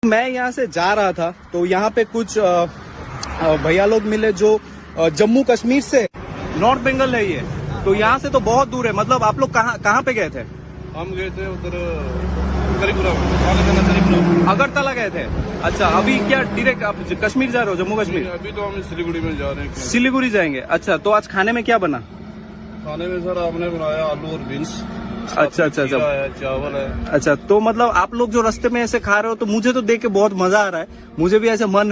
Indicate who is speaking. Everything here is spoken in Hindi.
Speaker 1: मैं यहाँ से जा रहा था तो यहाँ पे कुछ भैया लोग मिले जो जम्मू कश्मीर से, नॉर्थ बंगाल है ये, तो यहाँ से तो बहुत दूर है। मतलब आप लोग कहाँ पे गए थे?
Speaker 2: हम गए थे उधर करीपुरा,
Speaker 1: अगरतला गए थे। अच्छा, अभी क्या डायरेक्ट आप कश्मीर जा रहे हो, जम्मू कश्मीर?
Speaker 2: अभी तो हम सिलीगुड़ी में जा रहे हैं।
Speaker 1: सिलीगुड़ी जाएंगे। अच्छा, तो आज खाने में क्या बना?
Speaker 2: खाने में सर हमने बनाया आलू और बीन्स।
Speaker 1: अच्छा अच्छा अच्छा,
Speaker 2: चावल है।
Speaker 1: अच्छा, तो मतलब आप लोग जो रास्ते में ऐसे खा रहे हो तो मुझे तो देख के बहुत मजा आ रहा है, मुझे भी ऐसे मन